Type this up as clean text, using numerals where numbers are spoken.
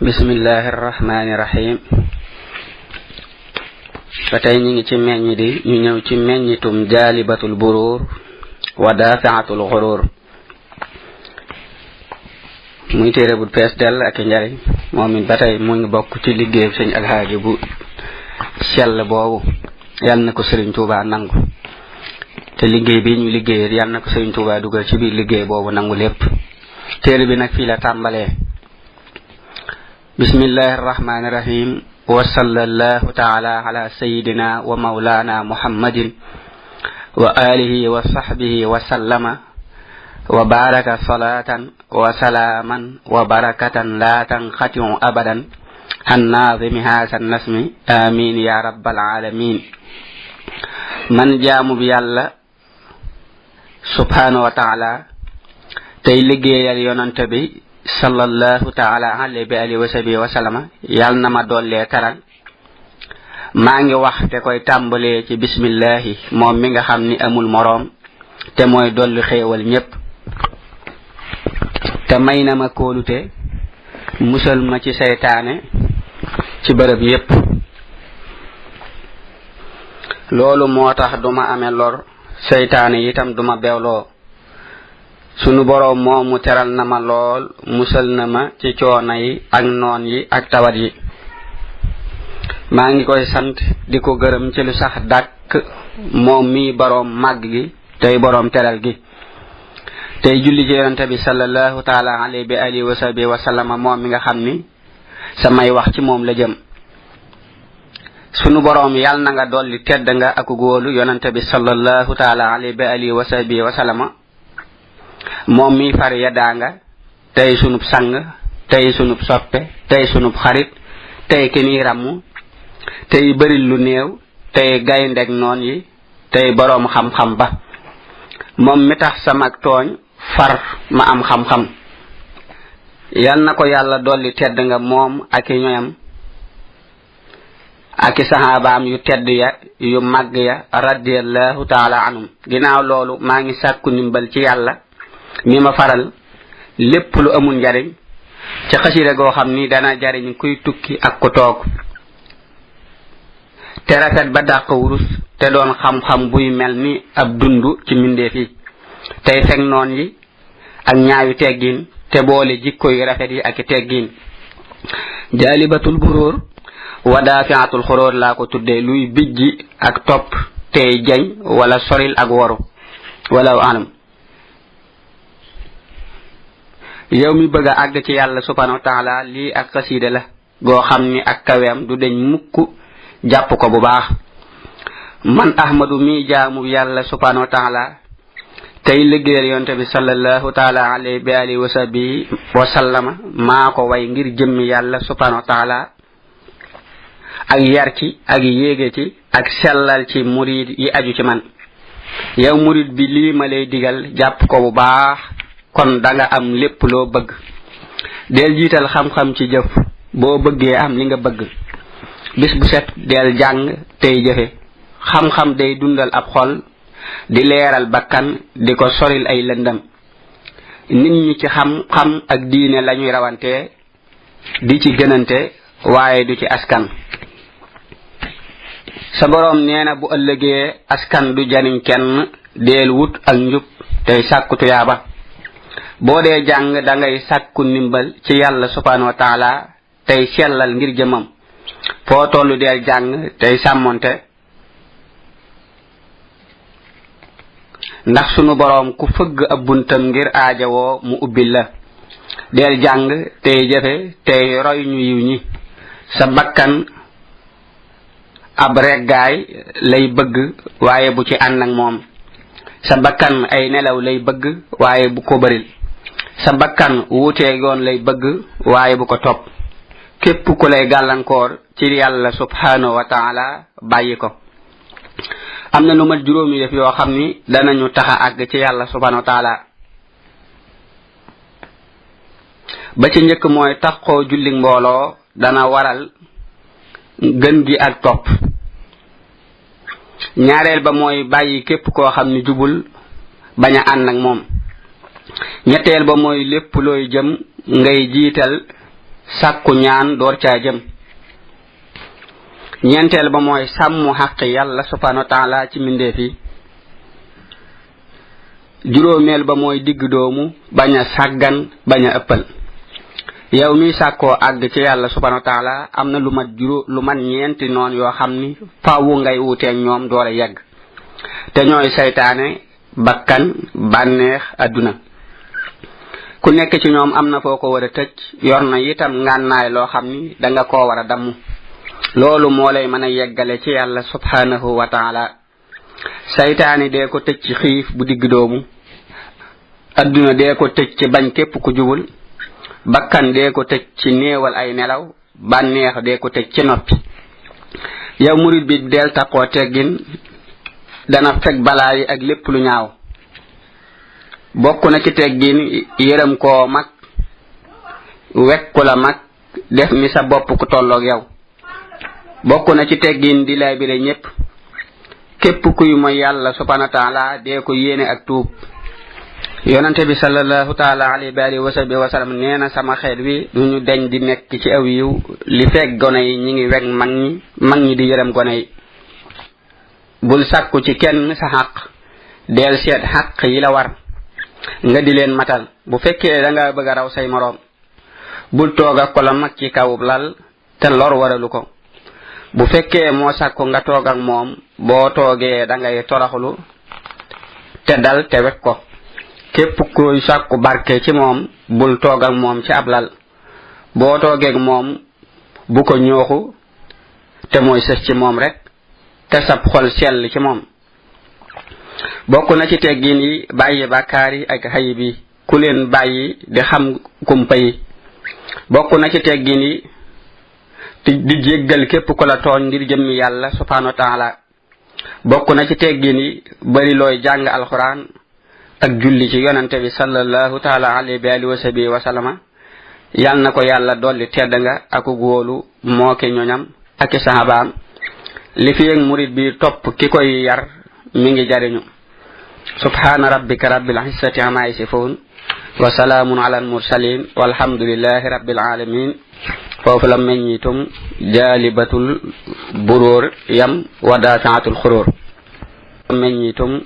bismillahi rahmaani rahim. ba tey ñu ngi ci meññ di ñu ñëw ci meññitum jaalibatul buruur wa daafiatul xuruur muy téere bu fees dell ak i njariñ moom it ba tey mu ngi bokk ci liggéey sëñ alxaaji bu sell boobu yal na ko sëriñ Tuubaa nangu te liggéey bi ñu liggéey yal na ko sëriñ Tuubaa dugal ci biir liggéey boobu nangu lépp. téere bi nag fii la tàmbalee bismillahi arrahmani irrahim wa sallallahu taala ala sayidina wa maulana muhammadin wa alihi wa sahbihi wa sallama wa baraka salatan wa salaman wa barakatan la tanqatiu abadan an nazimi hasa nasmi amin ya rabbal alamin. man jaamu bi yàlla subhanahu wa taala tey liggéeyal yonante bi sallallahu taala alayhi bi alihi wa sahbihi wa sallama yàlla na ma dollee taral. maa ngi wax te koy tàmbalee ci bismillahi moom mi nga xam ni amul moroom te mooy dolli xéewal ñépp te may na ma kóolute musal ma ci seytaane ci bërëb yépp. loolu moo tax duma amee lor seytaane itam duma bewloo. sunu boroom moomu teral na ma lool musal na ma ci coono yi ak noon yi ak tawat yi. maa ngi koy sant di ko gërëm ci lu sax dàkk moom mii boroom màgg gi tey boroom teral gi. tey julli ci yonente bi sallallahu taala alayhi bi alihi wa sahbihi wa sallama moom mi nga xam ni samay wax ci moom la jëm. sunu boroom yàlla na nga dolli tedd nga ak góolu yonente bi sallallahu taala alayhi bi alihi wa sahbihi wa sallama moom mi far yadaanga tey sunub sang tey sunub soppe tey sunub xarit tey ki ni ràmm tey bëril lu néew tey gayndeg noon yi tey boroom xam-xam ba moom mi tax sama tooñ far ma am xam-xam. yal na ko yàlla dolli tedd nga moom ak i ñoyam ak i saxaabaam yu tedd ya yu màgg ya radiyallahu taala anhum. ginnaaw loolu maa ngi sàkku ndimbal ci yàlla mi ma faral lépp lu amul njariñ ci xasida goo xam ni dana jariñ kuy tukki ak ku toog te rafet ba dàq wurus te doon xam-xam buy mel ni ab dundu ci mbindeef yi tey fekk noon yi ak ñaawi teggin te boole jikko yu rafet yi ak i teggin. jaalibatul buróor wa daafiatul xuróor laa ko tuddee luy bijji ak topp tey jañ wala soril ak woru wala anam. yow mi bëgg a àgg ci yàlla subhanahu wa taala lii ak xasiida la goo xam ni ak kaweem du deñ mukk jàpp ko bu baax. man ahmadu mi jaamu yàlla subhanahu wa taala tey liggéeyal yonte bi sallallahu taala alayhi bi alihi wa sahbihi wa sallama maa ko way ngir jëmmi yàlla subhanahu wa taala ak yar ci ak yéege ci ak sellal ci murid yi aju ci man. yow murid bi lii ma lay digal jàpp ko bu baax kon danga am lépp loo bëgg. del jiital xam-xam ci jëf boo bëggee am li nga bëgg. bis bu set del jàng tey jëfe. xam-xam day dundal ab xol di leeral bakkan di ko soril ay lëndam. nit ñi ci xam-xam ak diine lañuy rawante di ci gënante waaye du ci askan. sa boroom nee na bu ëllëgee askan du jariñ kenn. del wut ak njub tey sàkku tuyaaba. boo dee jàng dangay sàkku ndimbal ci yàlla subhanahu wa taala tey sellal ngir jëmam. foo tollu deel jàng tey sàmmonte ndax sunu boroom ku fëgg ab buntam ngir aajawoo mu ubbil la. deel jàng tey jëfe tey roy ñu yiw ñi. sa bakkan ab reggaay lay bëgg waaye bu ci ànd ak moom. sa bakkan ay nelaw lay bëgg waaye bu ko bëril. sa bakkan wuutee yoon lay bëgg waaye bu ko topp. képp ku lay gàllankoor ci yàlla subhanahu wa taala bàyyi ko. am na lu mat juróomi def yoo xam ni danañu tax a àgg ci yàlla subhanahu wa taala. ba ci njëkk mooy taxoo julli mbooloo dana waral gën gi ak topp. ñaareel ba mooy bàyyi képp koo xam ni jubul bañ a ànd ak moom. ñetteel ba mooy lépp looy jëm ngay jiital sàkku ñaan door caa jëm. ñeenteel ba mooy sàmm xaq yàlla subhanahu wa taala ci mbindeef yi. juróomeel ba mooy digg doomu bañ a sàggan bañ a ëppal. yow mi sàkkoo àgg ci yàlla subhanahu wa taala am na lu mat ñeenti noon yoo xam ni faawu ngay wuuteeg ñoom doole yegg te ñooy saytaane bakkan bànneex adduna. ku nekk ci ñoom am na foo ko war a tëj yor na itam ngànnaay loo xam ni danga koo war a damm. loolu moo lay mën a yeggale ci yàlla subhanahu wa taala. saytaane dee ko tëj ci xiif bu digg doomu. adduna dee ko tëj ci bañ képp ku jubul. bakkan dee ko tëj ci néewal ay nelaw. bànneex dee ko tëj ci noppi. yow murid bi del taqoo teggin dana fekk balaa yi ak lépp lu ñaaw. bokk na ci teggin yërëm koo mag wekku la mag def mi sa bopp ku tolloog yow. bokk na ci teggin di lay bire ñépp. képp kuy mooy yàlla subhanahu wa taala dee ko yéene ak tuub. yonante bi sallallahu taala alayhi wa sallam nee na sama xeet wi duñu deñ di nekk ci aw yiw li fekk gone yi ñi ngi weg mag ñi di yërëm gone yi. bul sàkku ci kenn sa xaq del seet xaq yi la war nga di leen matal. bu fekkee danga bëgg a raw say moroom bul toog ak ko la mag ci kaw lal te lor waralu ko. bu fekkee moo sàkku nga toog ak moom boo toogee dangay toroxlu te dal te wek ko. képp kuy sàkku barke ci moom bul toog ak moom ci ab lal boo toogeeg moom bu ko ñooxu te mooy sës ci moom rek te sab xol sell ci moom. bokk na ci teggin yi bàyyi bàkkaar yi ak xayib yi ku leen bàyyi di xam kumpa yi. bokk na ci teggin yi di jéggal képp ku la tooñ ngir jëmmi yàlla subhanahu wa taala. bokk na ci teggin yi bari looy jàng alxuraan ak julli ci yonante bi sallallahu taala alayhi wa sallama. yal na ko yàlla dolli tedd nga ak góolu mooke ñoñam ak i sahabaam. li fi yëg murid bi topp ki koy yar mi ngi jariñu. subhana rabbika rabbil izzati amma yasifun wa salaamun ala al mursalin walhamdulillahi rabbil alamin. foofu la meññitum jaalibatul buróor yam wa daafaatul xuróor meññitum